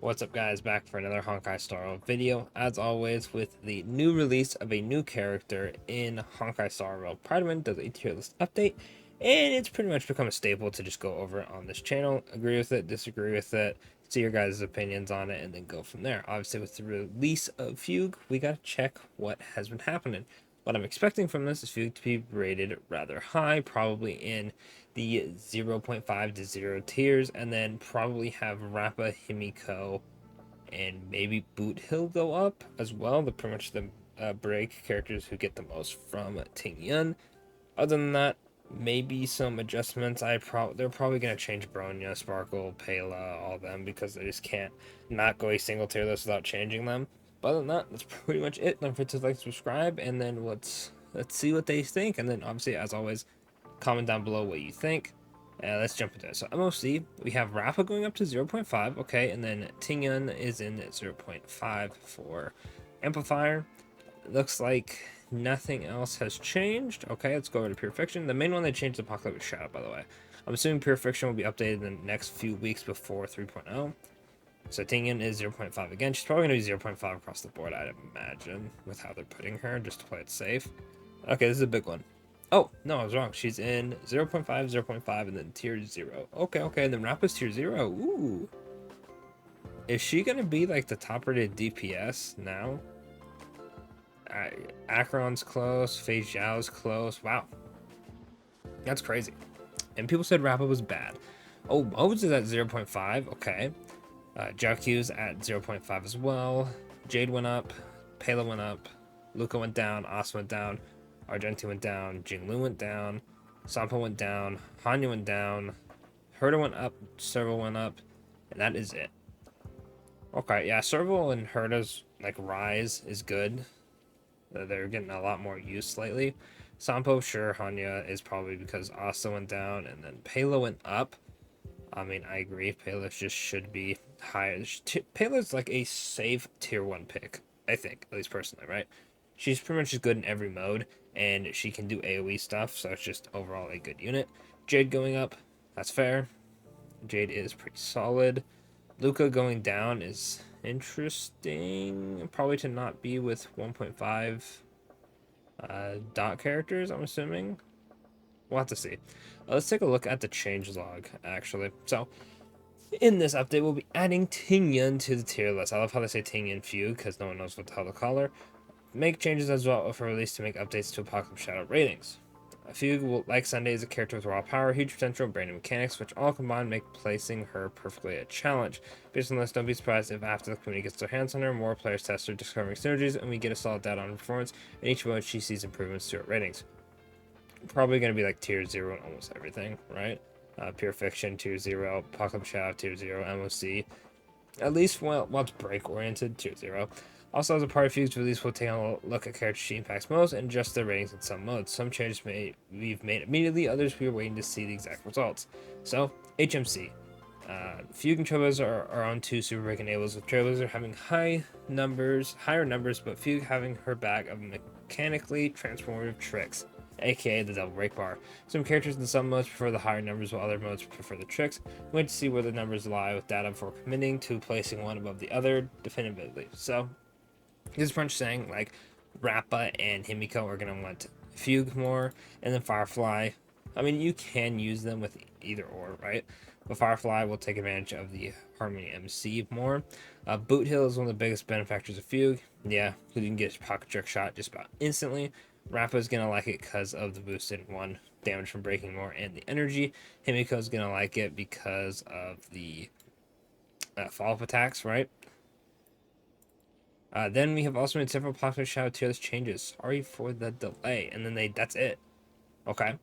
What's up, guys? Back for another Honkai Star Rail video, as always, with the new release of a new character in Honkai Star Rail. Prydwen does a tier list update, and it's pretty much become a staple to just go over it on this channel. Agree with it, disagree with it, see your guys' opinions on it, and then go from there. Obviously, with the release of Fugue, we gotta check what has been happening. What I'm expecting from this is Fugue to be rated rather high, probably in the 0.5 to 0 tiers, and then probably have Rappa, Himeko, and maybe Boot Hill go up as well. They're pretty much the break characters who get the most from Ting Yun. Other than that, maybe some adjustments. They're probably gonna change Bronya, Sparkle, Pela, all of them, because they just can't not go a single tier list without changing them. But other than that, that's pretty much it. Don't forget to like, subscribe, and then let's see what they think. And then obviously, as always, comment down below what you think. Let's jump into it. So MOC, we have Rappa going up to 0.5, okay, and then Ting Yun is in at 0.5 for Amplifier. It looks like nothing else has changed. Okay, let's go over to Pure Fiction. The main one they changed is Apocalyptic Shadow, by the way. I'm assuming Pure Fiction will be updated in the next few weeks before 3.0. So Ting Yun is 0.5 again. She's probably going to be 0.5 across the board, I'd imagine, with how they're putting her, just to play it safe. Okay, this is a big one. Oh, no, I was wrong. She's in 0.5, 0.5, and then tier 0. Okay, and then Rappa's tier 0. Ooh. Is she going to be like the top rated DPS now? Acheron's close, Fei Zhao's close. Wow. That's crazy. And people said Rappa was bad. Oh, Mo's is at 0.5. Okay. Zhao Q's at 0.5 as well. Jade went up. Pela went up. Luca went down. Os went down. Argenti went down. Jinglu went down. Sampo went down. Hanya went down. Herta went up. Serval went up. And that is it. Okay, yeah, Serval and Herta's like rise is good. They're getting a lot more use lately. Sampo, sure, Hanya is probably because Asta went down, and then Pela went up. I mean, I agree. Pela just should be higher. Pela's like a safe tier 1 pick, I think, at least personally, right? She's pretty much just good in every mode, and she can do AoE stuff, so it's just overall a good unit. Jade going up, that's fair. Jade is pretty solid. Luca going down is interesting. Probably to not be with 1.5 dot characters, I'm assuming. We'll have to see. Let's take a look at the changelog, actually. So, in this update, we'll be adding Ting Yun to the tier list. I love how they say Ting Yun Fugue, because no one knows what the hell to call her. Make changes as well for release to make updates to Apocalyptic Shadow ratings. Fugue, will, like Sunday, is a character with raw power, huge potential, brand new mechanics, which all combined make placing her perfectly a challenge. Based on this, don't be surprised if after the community gets their hands on her, more players test her, discovering synergies, and we get a solid data on performance. In each mode, she sees improvements to her ratings. Probably going to be like tier 0 in almost everything, right? Pure Fiction, tier 0, Apocalyptic Shadow, tier 0, MOC. At least while it's break-oriented, tier 0. Also, as a part of Fugue's release, we'll take a look at characters she impacts most and adjust their ratings in some modes. Some changes we've made immediately, others we are waiting to see the exact results. So, HMC. Fugue and Trailblazer are on 2 super break enables, with Trailblazer having higher numbers, but Fugue having her bag of mechanically transformative tricks, aka the double break bar. Some characters in some modes prefer the higher numbers, while other modes prefer the tricks. We wait to see where the numbers lie with data before committing to placing one above the other definitively. So, this is pretty much saying like Rappa and Himeko are gonna want Fugue more, and then Firefly. I mean, you can use them with either or, right? But Firefly will take advantage of the Harmony MC more. Boot Hill is one of the biggest benefactors of Fugue. Yeah, you can get a pocket trick shot just about instantly. Rappa's gonna like it because of the boosted 1 damage from breaking more and the energy. Himiko's gonna like it because of the follow-up attacks, right? Then we have also made several popular Shadow tier list changes. Sorry for the delay. And then that's it. Okay.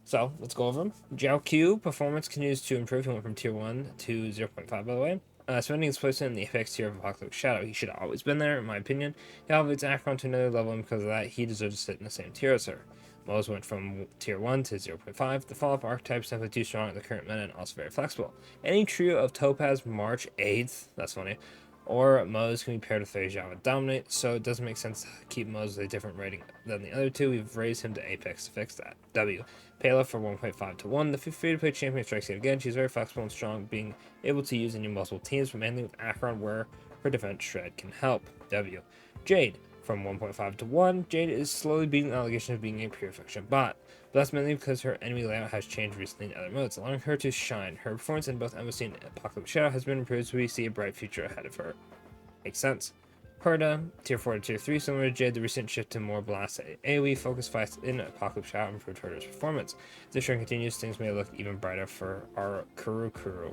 So, let's go over them. Zhao Q, performance continues to improve. He went from tier 1 to 0.5, by the way. Spending his placement in the FX tier of Apocalyptic Shadow. He should have always been there, in my opinion. He elevates Acheron to another level, and because of that, he deserves to sit in the same tier as her. Mo's went from tier 1 to 0.5. The follow-up archetype is simply too strong at the current meta and also very flexible. Any trio of Topaz March 8th, that's funny, or Mo's can be paired with Fei Zhao and Dominate, so it doesn't make sense to keep Mo's with a different rating than the other two. We've raised him to Apex to fix that. W. Payla for 1.5 to 1. The free-to-play champion strikes yet again. She's very flexible and strong, being able to use in multiple teams, but mainly with Acheron, where her defense shred can help. W. Jade from 1.5 to 1. Jade is slowly beating the allegation of being a purification bot, but that's mainly because her enemy layout has changed recently in other modes, allowing her to shine. Her performance in both MOC and Apocalyptic Shadow has been improved, so we see a bright future ahead of her. Makes sense. Herda, tier 4 to tier 3, similar to Jade, the recent shift to more blast AoE focus fights in Apocalyptic Shadow improved Herda's performance. If this trend continues, things may look even brighter for our Kuru.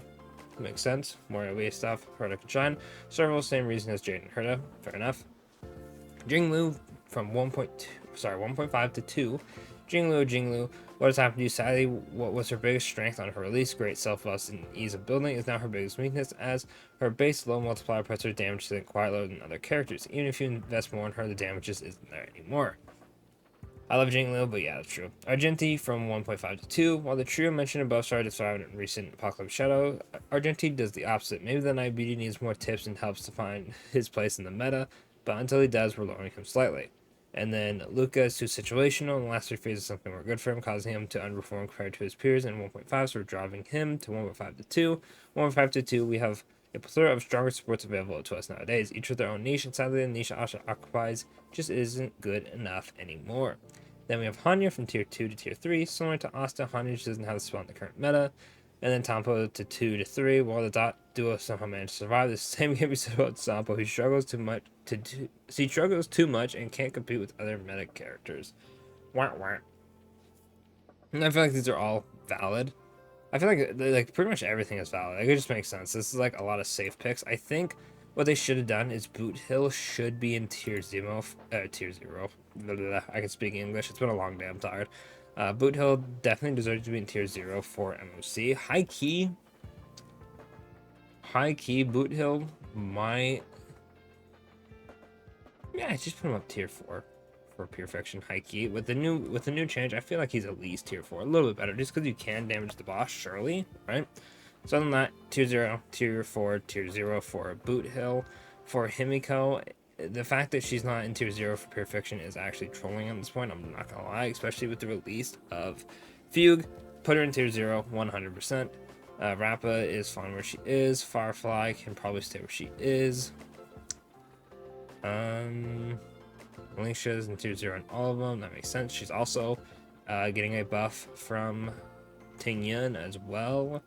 Makes sense. More AoE stuff. Herda can shine. Several same reason as Jade and Herda. Fair enough. Jinglu from 1.5 to 2. Jinglu. What has happened to you? Sadly, what was her biggest strength on her release, great self-bust and ease of building, is now her biggest weakness, as her base low multiplier puts her damage to quite lower than other characters. Even if you invest more in her, the damage just isn't there anymore. I love Jinglu, but yeah, that's true. Argenti from 1.5 to 2. While the trio mentioned above started to thrive in recent Apocalyptic Shadow, Argenti does the opposite. Maybe the Night Beauty needs more tips and helps to find his place in the meta, but until he does, we're lowering him slightly. And then Luca is too situational, and the last 3 phases something more good for him, causing him to underperform compared to his peers in 1.5, so we're driving him to 1.5 to 2. 1.5 to 2, we have a plethora of stronger supports available to us nowadays, each with their own niche, and sadly the niche Asha occupies just isn't good enough anymore. Then we have Hanya from tier 2 to tier 3, similar to Asta. Hanya just doesn't have the spot in the current meta. And then Tampo to 2 to 3, while the Dot duo somehow managed to survive. The same can be said about Sampo, who struggles too much and can't compete with other meta characters. Wah. And I feel like these are all valid. I feel like pretty much everything is valid. Like, it just makes sense. This is like a lot of safe picks. I think what they should have done is Boot Hill should be in tier 0. Tier 0. Blah, blah, blah. I can speak English. It's been a long day. I'm tired. Boot Hill definitely deserves to be in tier 0 for MOC. High key, Boot Hill might... Yeah, just put him up tier 4 for Purification high key. With the new change, I feel like he's at least tier 4. A little bit better, just because you can damage the boss, surely, right? So other than that, tier 0, tier 4, tier 0 for Boot Hill. For Himeko, the fact that she's not in tier 0 for Purification is actually trolling at this point, I'm not gonna lie, especially with the release of Fugue. Put her in tier 0, 100%. Rappa is fine where she is. Firefly can probably stay where she is. Alicia's in tier 0 in all of them, that makes sense. She's also getting a buff from Ting Yun as well.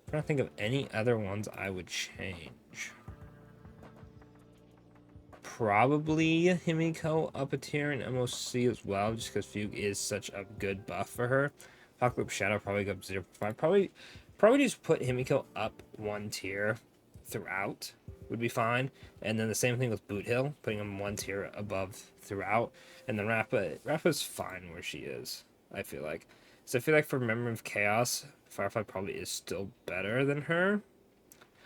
I'm trying to think of any other ones I would change. Probably Himeko up a tier in MOC as well, just because Fugue is such a good buff for her. Apocalyptic Shadow probably go up 0.5. Probably just put Himeko up 1 tier throughout would be fine. And then the same thing with Boot Hill, putting him 1 tier above throughout. And then Rappa's fine where she is, I feel like. So I feel like for Memory of Chaos, Firefly probably is still better than her.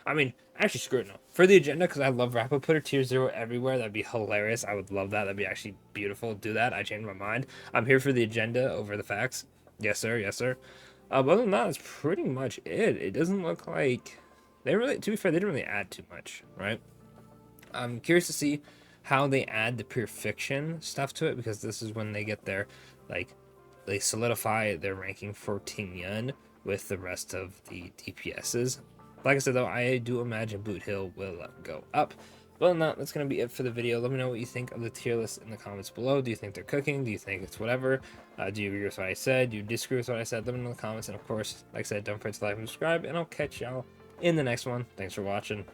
I mean, actually, screw it, no. For the agenda, because I love Rappa, put her tier 0 everywhere. That'd be hilarious. I would love that. That'd be actually beautiful. Do that. I changed my mind. I'm here for the agenda over the facts. Yes, sir. Yes, sir. Other than that, that's pretty much it. It doesn't look like... to be fair, they didn't really add too much, right? I'm curious to see how they add the Purification stuff to it, because this is when they get their, like, they solidify their ranking for Ting Yun with the rest of the DPSs. Like I said, though, I do imagine Boot Hill will go up. But other than that, that's going to be it for the video. Let me know what you think of the tier list in the comments below. Do you think they're cooking? Do you think it's whatever? Do you agree with what I said? Do you disagree with what I said? Let me know in the comments. And of course, like I said, don't forget to like and subscribe. And I'll catch y'all in the next one. Thanks for watching.